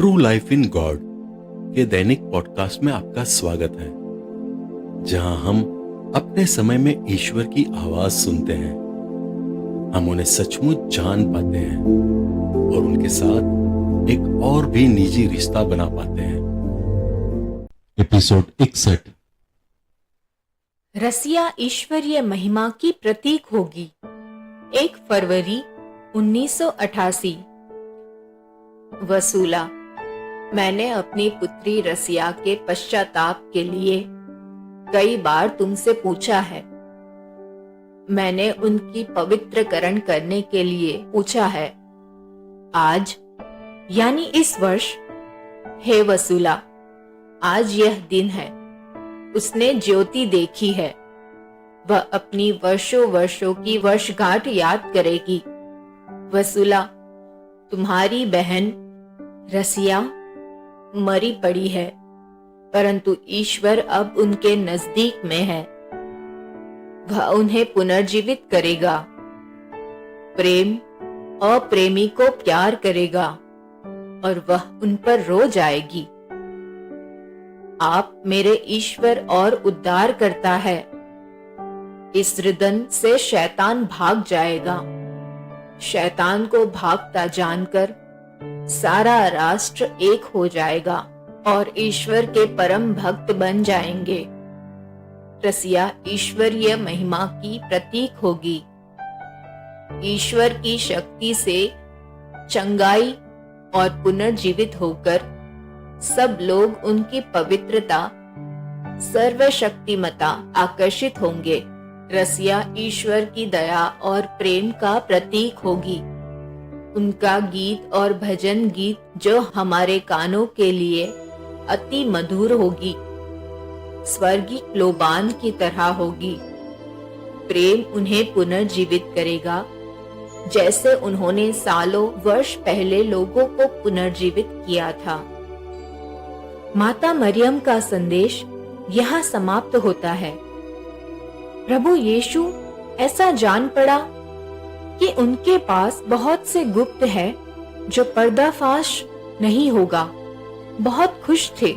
True life in God के दैनिक podcast में आपका स्वागत है, जहां हम अपने समय में ईश्वर की आवाज सुनते हैं। हम उन्हें सचमुच जान पाते हैं और उनके साथ एक और भी निजी रिश्ता बना पाते हैं। एपिसोड 61। रसिया ईश्वरीय महिमा की प्रतीक होगी। 1 फरवरी 1988। वसूला, मैंने अपनी पुत्री रसिया के पश्चाताप के लिए कई बार तुमसे पूछा है। मैंने उनकी पवित्रकरण करने के लिए पूछा है। आज यानी इस वर्ष, हे वसूला, आज यह दिन है। उसने ज्योति देखी है। वह अपनी वर्षों वर्षों की वर्षगांठ याद करेगी। वसूला, तुम्हारी बहन रसिया मरी पड़ी है, परंतु ईश्वर अब उनके नजदीक में है। वह उन्हें पुनर्जीवित करेगा। प्रेम अप्रेमी को प्यार करेगा और वह उन पर रो जाएगी। आप मेरे ईश्वर और उद्धार करता है। इस रिदन से शैतान भाग जाएगा। शैतान को भागता जानकर सारा राष्ट्र एक हो जाएगा और ईश्वर के परम भक्त बन जाएंगे। रसिया ईश्वरीय महिमा की प्रतीक होगी। ईश्वर की शक्ति से चंगाई और पुनर्जीवित होकर सब लोग उनकी पवित्रता, सर्वशक्तिमता आकर्षित होंगे। रसिया ईश्वर की दया और प्रेम का प्रतीक होगी। उनका गीत और भजन गीत जो हमारे कानों के लिए अति मधुर होगी, स्वर्गीय लोबान की तरह होगी। प्रेम उन्हें पुनर्जीवित करेगा, जैसे उन्होंने सालों वर्ष पहले लोगों को पुनर्जीवित किया था। माता मरियम का संदेश यहाँ समाप्त होता है। प्रभु यीशु ऐसा जान पड़ा कि उनके पास बहुत से गुप्त है जो पर्दाफाश नहीं होगा। बहुत खुश थे,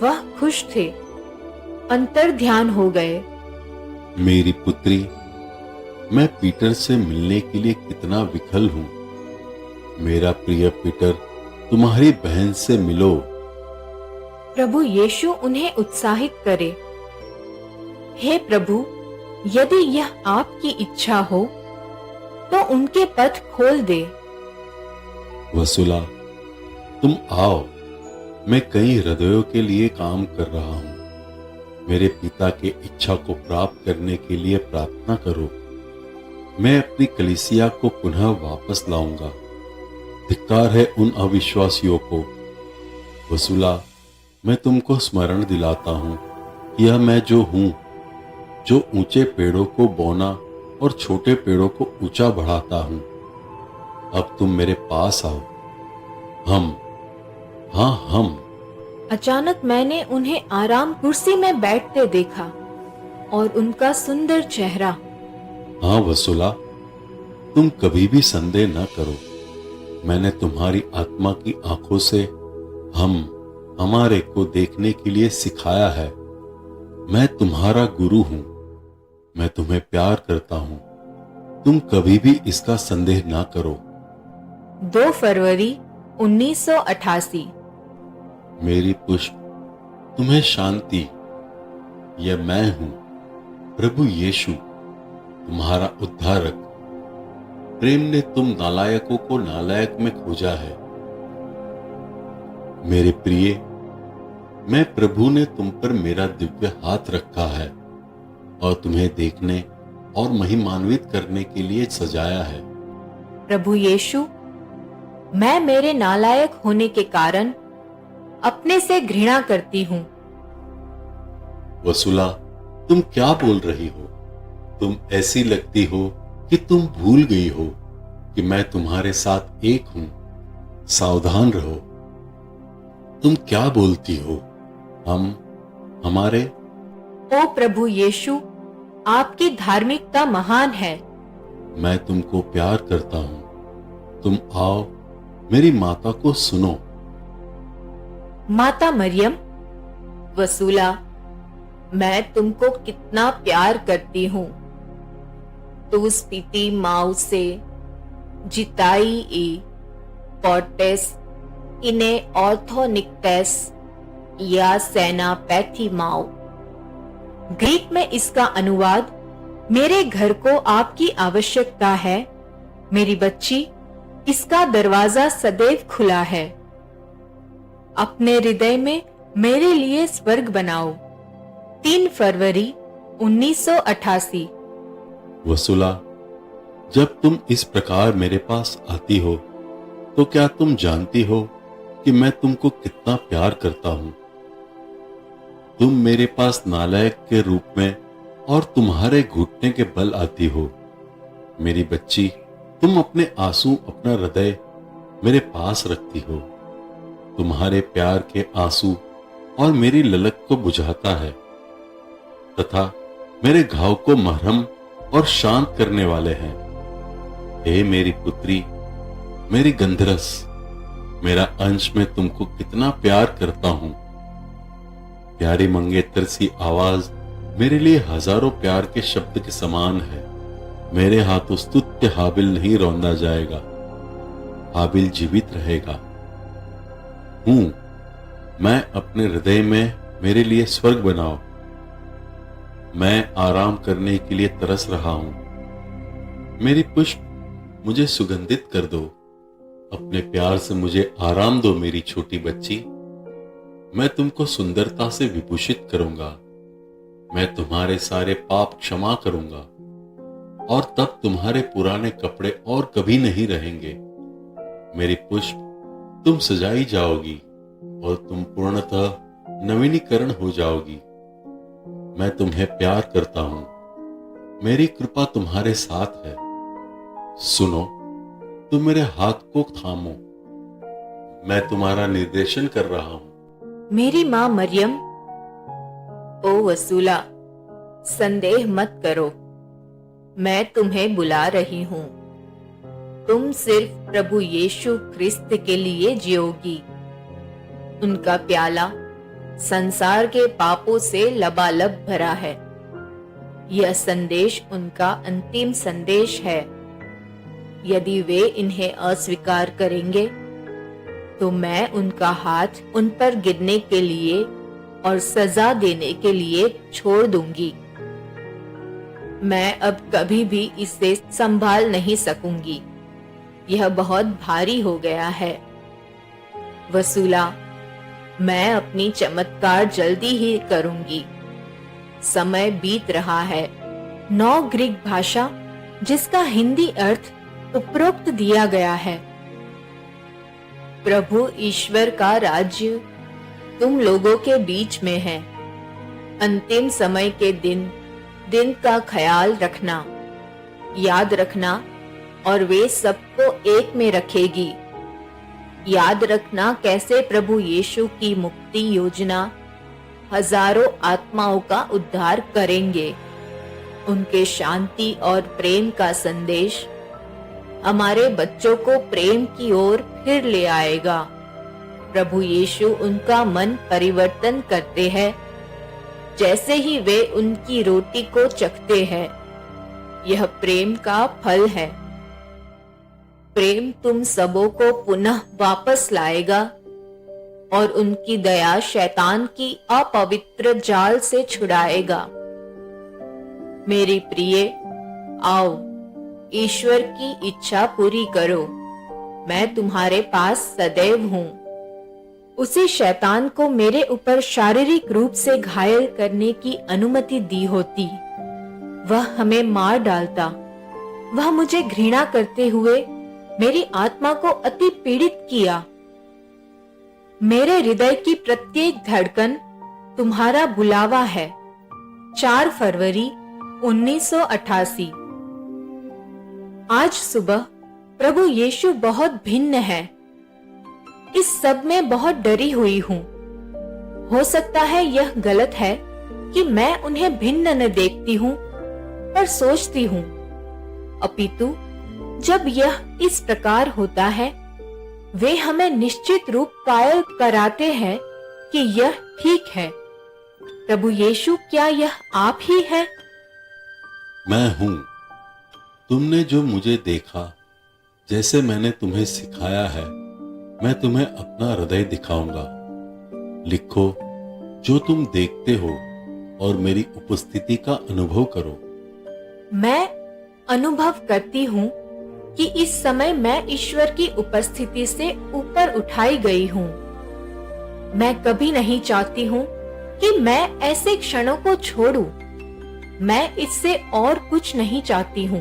वह खुश थे, अंतर ध्यान हो गए। मेरी पुत्री, मैं पीटर से मिलने के लिए कितना विकल हूँ। मेरा प्रिय पीटर, तुम्हारी बहन से मिलो। प्रभु यीशु उन्हें उत्साहित करे। हे प्रभु, यदि यह आपकी इच्छा हो तो उनके पथ खोल दे। वसूला, तुम आओ। मैं कई हृदयों के लिए काम कर रहा हूँ। मेरे पिता के इच्छा को प्राप्त करने के लिए प्रार्थना करो। मैं अपनी कलीसिया को पुनः वापस लाऊंगा। धिक्कार है उन अविश्वासियों को। वसूला, मैं तुमको स्मरण दिलाता हूँ कि यह मैं जो हूँ, जो ऊंचे पेड़ों को बोना और छोटे पेड़ों को ऊंचा बढ़ाता हूं। अब तुम मेरे पास आओ। हम अचानक मैंने उन्हें आराम कुर्सी में बैठते देखा और उनका सुंदर चेहरा। हाँ वसूला, तुम कभी भी संदेह न करो। मैंने तुम्हारी आत्मा की आंखों से हमारे को देखने के लिए सिखाया है। मैं तुम्हारा गुरु हूं। मैं तुम्हें प्यार करता हूं। तुम कभी भी इसका संदेह ना करो। 2 फरवरी 1988। मेरी पुष्प, तुम्हें शांति। यह मैं हूं, प्रभु यीशु, तुम्हारा उद्धारक। प्रेम ने तुम नालायकों को नालायक में खोजा है। मेरे प्रिय, मैं प्रभु ने तुम पर मेरा दिव्य हाथ रखा है और तुम्हें देखने और महिमान्वित करने के लिए सजाया है। प्रभु यीशु, मैं मेरे नालायक होने के कारण अपने से घृणा करती हूँ। वसूला, तुम क्या बोल रही हो? तुम ऐसी लगती हो कि तुम भूल गई हो कि मैं तुम्हारे साथ एक हूं। सावधान रहो। तुम क्या बोलती हो? हमारे? ओ प्रभु यीशु, आपकी धार्मिकता महान है। मैं तुमको प्यार करता हूं। तुम आओ, मेरी माता को सुनो। माता मरियम, वसूला, मैं तुमको कितना प्यार करती हूँ। तू स्पीति माऊ से जिताई ई पॉर्टेस इने ऑर्थोनिक्टेस या सेना पैथी माओ। ग्रीक में इसका अनुवाद, मेरे घर को आपकी आवश्यकता है, मेरी बच्ची, इसका दरवाजा सदैव खुला है। अपने हृदय में मेरे लिए स्वर्ग बनाओ। 3 फरवरी 1988। वसूला, जब तुम इस प्रकार मेरे पास आती हो तो क्या तुम जानती हो कि मैं तुमको कितना प्यार करता हूं? तुम मेरे पास नालायक के रूप में और तुम्हारे घुटने के बल आती हो। मेरी बच्ची, तुम अपने आंसू, अपना हृदय मेरे पास रखती हो। तुम्हारे प्यार के आंसू और मेरी ललक को बुझाता है तथा मेरे घाव को मरहम और शांत करने वाले हैं। हे मेरी पुत्री, मेरी गंधरस, मेरा अंश, मैं तुमको कितना प्यार करता हूं। प्यारी मंगेतर सी आवाज मेरे लिए हजारों प्यार के शब्द के समान है। मेरे हाथों स्तुत्य हाबिल नहीं रौंदा जाएगा, हाबिल जीवित रहेगा। मैं अपने हृदय में मेरे लिए स्वर्ग बनाओ। मैं आराम करने के लिए तरस रहा हूं। मेरी पुष्प मुझे सुगंधित कर दो। अपने प्यार से मुझे आराम दो मेरी छोटी बच्ची। मैं तुमको सुंदरता से विभूषित करूंगा। मैं तुम्हारे सारे पाप क्षमा करूंगा और तब तुम्हारे पुराने कपड़े और कभी नहीं रहेंगे। मेरी पुष्प, तुम सजाई जाओगी और तुम पूर्णतः नवीनीकरण हो जाओगी। मैं तुम्हें प्यार करता हूं। मेरी कृपा तुम्हारे साथ है। सुनो, तुम मेरे हाथ को थामो। मैं तुम्हारा निर्देशन कर रहा हूं। मेरी माँ मरियम, ओ वसूला, संदेह मत करो, मैं तुम्हें बुला रही हूँ। तुम सिर्फ प्रभु यीशु ख्रिस्त के लिए जियोगी। उनका प्याला संसार के पापों से लबालब भरा है। यह संदेश उनका अंतिम संदेश है। यदि वे इन्हें अस्वीकार करेंगे तो मैं उनका हाथ उन पर गिरने के लिए और सजा देने के लिए छोड़ दूंगी। मैं अब कभी भी इसे संभाल नहीं सकूंगी। यह बहुत भारी हो गया है। वसूला, मैं अपनी चमत्कार जल्दी ही करूंगी। समय बीत रहा है। 9 ग्रीक भाषा जिसका हिंदी अर्थ उपरोक्त दिया गया है। प्रभु ईश्वर का राज्य तुम लोगों के बीच में है। अंतिम समय के दिन का ख्याल रखना, याद रखना, और वे सबको एक में रखेगी। याद रखना कैसे प्रभु यीशु की मुक्ति योजना हजारों आत्माओं का उद्धार करेंगे। उनके शांति और प्रेम का संदेश हमारे बच्चों को प्रेम की ओर फिर ले आएगा। प्रभु यीशु उनका मन परिवर्तन करते हैं जैसे ही वे उनकी रोटी को चखते हैं। यह प्रेम का फल है। प्रेम तुम सबों को पुनः वापस लाएगा और उनकी दया शैतान की अपवित्र जाल से छुड़ाएगा। मेरी प्रिय, आओ, ईश्वर की इच्छा पूरी करो। मैं तुम्हारे पास सदैव हूं। उसी शैतान को मेरे ऊपर शारीरिक रूप से घायल करने की अनुमति दी होती, वह हमें मार डालता। वह मुझे घृणा करते हुए मेरी आत्मा को अति पीड़ित किया। मेरे हृदय की प्रत्येक धड़कन तुम्हारा बुलावा है। 4 फरवरी 1988। आज सुबह प्रभु यीशु बहुत भिन्न है। इस सब में बहुत डरी हुई हूँ। हो सकता है यह गलत है कि मैं उन्हें भिन्न न देखती हूँ, पर सोचती हूँ। अपितु जब यह इस प्रकार होता है, वे हमें निश्चित रूप कायल कराते हैं कि यह ठीक है। प्रभु यीशु, क्या यह आप ही हैं? मैं हूं। तुमने जो मुझे देखा, जैसे मैंने तुम्हें सिखाया है, मैं तुम्हें अपना हृदय दिखाऊंगा। लिखो जो तुम देखते हो और मेरी उपस्थिति का अनुभव करो। मैं अनुभव करती हूँ कि इस समय मैं ईश्वर की उपस्थिति से ऊपर उठाई गई हूँ। मैं कभी नहीं चाहती हूँ कि मैं ऐसे क्षणों को छोड़ूं। मैं इससे और कुछ नहीं चाहती हूँ।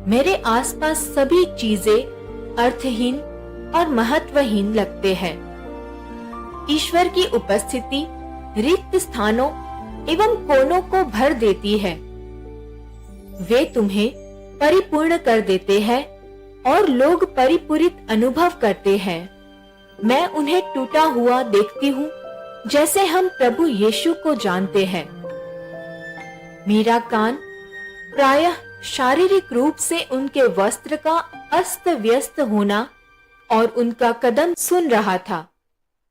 मेरे आसपास सभी चीजें अर्थहीन और महत्वहीन लगते हैं। ईश्वर की उपस्थिति रिक्त स्थानों एवं कोनों को भर देती है। वे तुम्हें परिपूर्ण कर देते हैं और लोग परिपूरित अनुभव करते हैं। मैं उन्हें टूटा हुआ देखती हूँ, जैसे हम प्रभु यीशु को जानते हैं। मेरा कान प्रायः शारीरिक रूप से उनके वस्त्र का अस्त व्यस्त होना और उनका कदम सुन रहा था।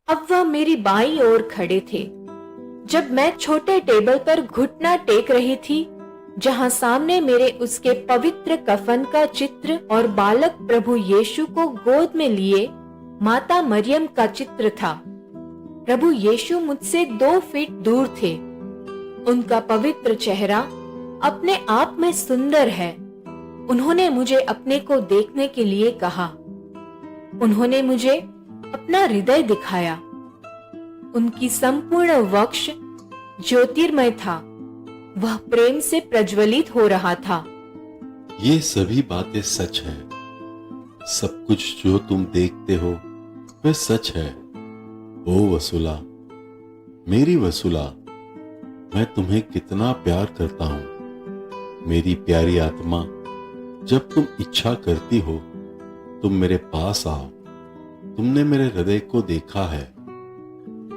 अब वह मेरी बाईं ओर खड़े थे। जब मैं छोटे टेबल पर घुटना टेक रही थी, जहां सामने मेरे उसके पवित्र कफन का चित्र और बालक प्रभु यीशु को गोद में लिए माता मरियम का चित्र था। प्रभु यीशु मुझसे 2 फीट दूर थे। उनका पवित्र चेहरा अपने आप में सुंदर है। उन्होंने मुझे अपने को देखने के लिए कहा। उन्होंने मुझे अपना हृदय दिखाया। उनकी संपूर्ण वक्ष ज्योतिर्मय था। वह प्रेम से प्रज्वलित हो रहा था। ये सभी बातें सच हैं। सब कुछ जो तुम देखते हो वह सच है। ओ वसुला, मेरी वसुला, मैं तुम्हें कितना प्यार करता हूं। मेरी प्यारी आत्मा, जब तुम इच्छा करती हो तुम मेरे पास आओ। तुमने मेरे हृदय को देखा है।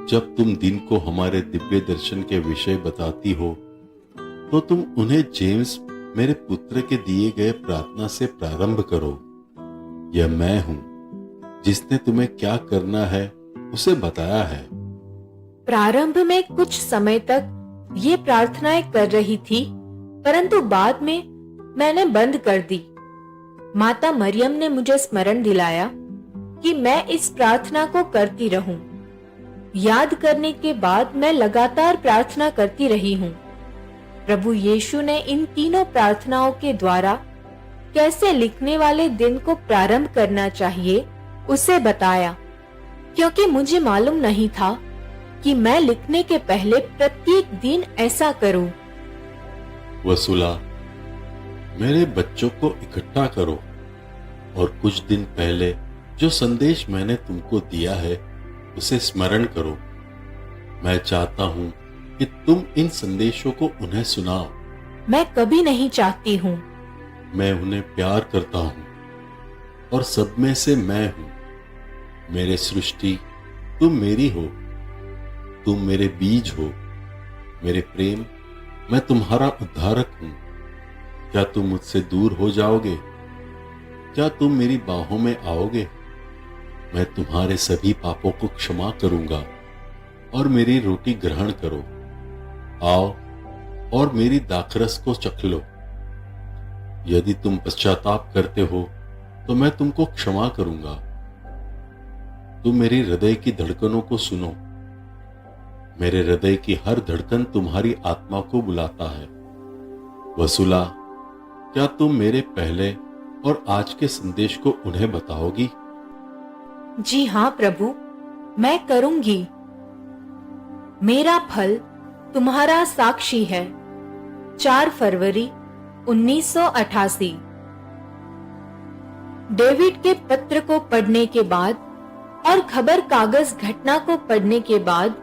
जब तुम दिन को हमारे दिव्य दर्शन के विषय बताती हो तो तुम उन्हें जेम्स मेरे पुत्र के दिए गए प्रार्थना से प्रारंभ करो। यह मैं हूं जिसने तुम्हें क्या करना है उसे बताया है। प्रारंभ में कुछ समय तक ये प्रार्थनाएं कर रही थी, परंतु बाद में मैंने बंद कर दी। माता मरियम ने मुझे स्मरण दिलाया कि मैं इस प्रार्थना को करती रहूं। याद करने के बाद मैं लगातार प्रार्थना करती रही हूं। प्रभु यीशु ने इन तीनों प्रार्थनाओं के द्वारा कैसे लिखने वाले दिन को प्रारंभ करना चाहिए उसे बताया, क्योंकि मुझे मालूम नहीं था कि मैं लिखने के पहले प्रत्येक दिन ऐसा करूं। वसुला, मेरे बच्चों को इकट्ठा करो और कुछ दिन पहले जो संदेश मैंने तुमको दिया है उसे स्मरण करो। मैं चाहता हूं कि तुम इन संदेशों को उन्हें सुनाओ। मैं कभी नहीं चाहती हूँ। मैं उन्हें प्यार करता हूं और सब में से मैं हूं। मेरे सृष्टि, तुम मेरी हो। तुम मेरे बीज हो। मेरे प्रेम, मैं तुम्हारा उद्धारक हूं। क्या तुम मुझसे दूर हो जाओगे? क्या तुम मेरी बाहों में आओगे? मैं तुम्हारे सभी पापों को क्षमा करूंगा और मेरी रोटी ग्रहण करो। आओ और मेरी दाखरस को चख लो। यदि तुम पश्चाताप करते हो तो मैं तुमको क्षमा करूंगा। तुम मेरी हृदय की धड़कनों को सुनो। मेरे हृदय की हर धड़कन तुम्हारी आत्मा को बुलाता है। वसुला, क्या तुम मेरे पहले और आज के संदेश को उन्हें बताओगी? जी हाँ प्रभु, मैं करूंगी। मेरा फल तुम्हारा साक्षी है। 4 फरवरी 1988। डेविड के पत्र को पढ़ने के बाद और खबर कागज घटना को पढ़ने के बाद,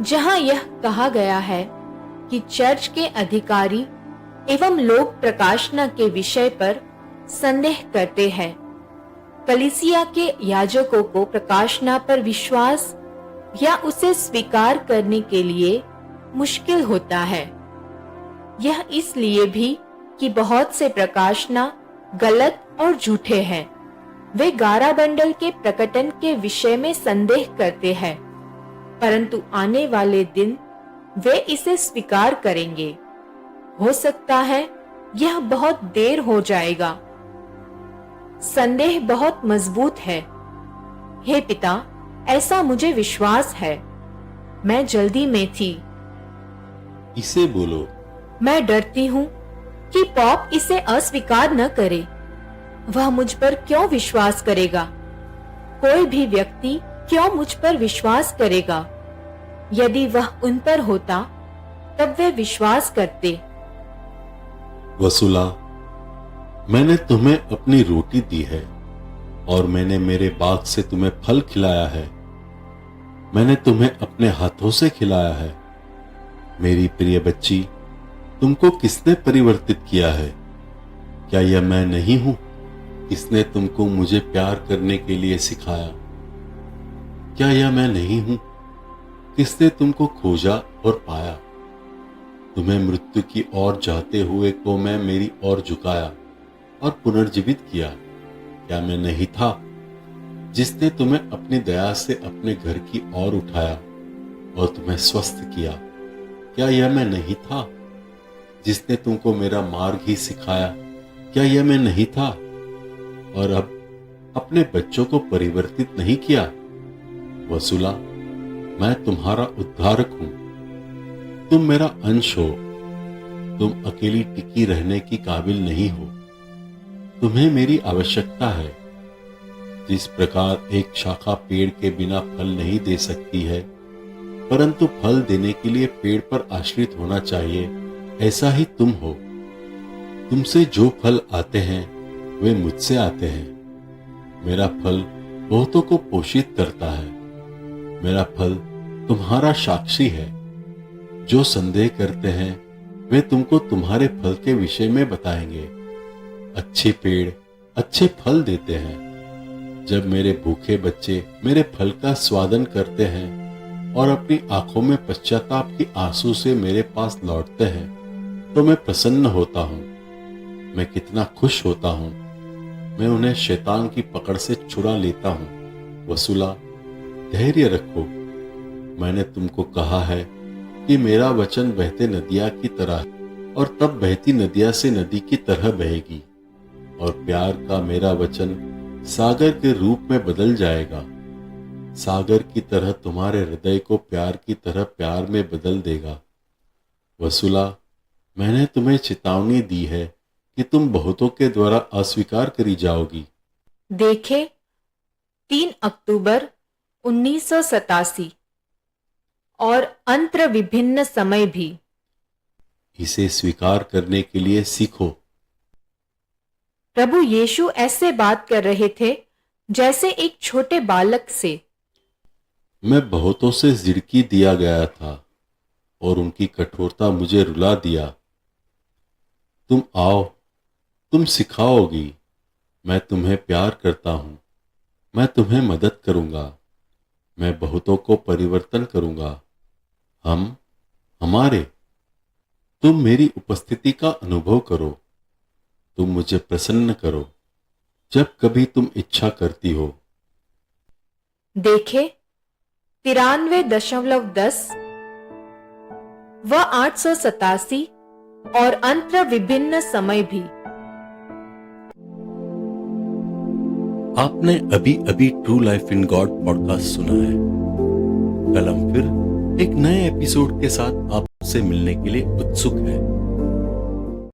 जहां यह कहा गया है कि चर्च के अधिकारी एवं लोग प्रकाशना के विषय पर संदेह करते हैं, कलीसिया के याजकों को प्रकाशना पर विश्वास या उसे स्वीकार करने के लिए मुश्किल होता है। यह इसलिए भी कि बहुत से प्रकाशना गलत और झूठे हैं। वे गाराबंडल के प्रकटन के विषय में संदेह करते हैं। परंतु आने वाले दिन वे इसे स्वीकार करेंगे। हो सकता है यह बहुत देर हो जाएगा। संदेह बहुत मजबूत है। हे पिता, ऐसा मुझे विश्वास है। मैं जल्दी में थी। इसे बोलो। मैं डरती हूं कि पॉप इसे अस्वीकार न करे। वह मुझ पर क्यों विश्वास करेगा? कोई भी व्यक्ति क्यों मुझ पर विश्वास करेगा? यदि वह उन पर होता तब वे विश्वास करते। वसुला, मैंने तुम्हें अपनी रोटी दी है और मैंने मेरे बाग से तुम्हें फल खिलाया है। मैंने तुम्हें अपने हाथों से खिलाया है। मेरी प्रिय बच्ची, तुमको किसने परिवर्तित किया है? क्या यह मैं नहीं हूं? किसने तुमको मुझे प्यार करने के लिए सिखाया? क्या यह मैं नहीं हूं? किसने तुमको खोजा और पाया? तुम्हें मृत्यु की ओर जाते हुए को मैं मेरी ओर झुकाया और पुनर्जीवित किया। क्या मैं नहीं था जिसने तुम्हें अपनी दया से अपने घर की ओर उठाया और तुम्हें स्वस्थ किया? क्या यह मैं नहीं था जिसने तुमको मेरा मार्ग ही सिखाया? क्या यह मैं नहीं था? और अब अपने बच्चों को परिवर्तित नहीं किया? वसुला, मैं तुम्हारा उद्धारक हूं। तुम मेरा अंश हो। तुम अकेली टिकी रहने की काबिल नहीं हो। तुम्हें मेरी आवश्यकता है। जिस प्रकार एक शाखा पेड़ के बिना फल नहीं दे सकती है, परंतु फल देने के लिए पेड़ पर आश्रित होना चाहिए, ऐसा ही तुम हो। तुमसे जो फल आते हैं वे मुझसे आते हैं। मेरा फल बहुतों को पोषित करता है। मेरा फल तुम्हारा साक्षी है। जो संदेह करते हैं वे तुमको तुम्हारे फल के विषय में बताएंगे। अच्छे पेड़ अच्छे फल देते हैं। जब मेरे भूखे बच्चे मेरे फल का स्वादन करते हैं और अपनी आंखों में पश्चाताप की आंसू से मेरे पास लौटते हैं, तो मैं प्रसन्न होता हूं। मैं कितना खुश होता हूं। मैं उन्हें शैतान की पकड़ से छुड़ा लेता हूं। वसुला, धैर्य रखो। मैंने तुमको कहा है कि मेरा वचन बहते नदियां की तरह है और तब बहती नदियां से नदी की तरह बहेगी। और प्यार का मेरा वचन सागर के रूप में बदल जाएगा। सागर की तरह तुम्हारे हृदय को प्यार की तरह प्यार में बदल देगा। वसुला, मैंने तुम्हें चेतावनी दी है कि तुम बहुतों के द्वारा अस्वीकार करी जाओगी। देखे 3 अक्टूबर 1987 और अंतर विभिन्न समय भी। इसे स्वीकार करने के लिए सीखो। प्रभु यीशु ऐसे बात कर रहे थे जैसे एक छोटे बालक से। मैं बहुतों से झिड़की दिया गया था और उनकी कठोरता मुझे रुला दिया। तुम आओ, तुम सिखाओगी। मैं तुम्हें प्यार करता हूं। मैं तुम्हें मदद करूंगा। मैं बहुतों को परिवर्तन करूंगा। हमारे। तुम मेरी उपस्थिति का अनुभव करो। तुम मुझे प्रसन्न करो जब कभी तुम इच्छा करती हो। देखे 93.10 व 887 और अंतर विभिन्न समय भी। आपने अभी अभी true life in God podcast सुना है। कल हम फिर एक नए एपिसोड के साथ आपसे मिलने के लिए उत्सुक हैं।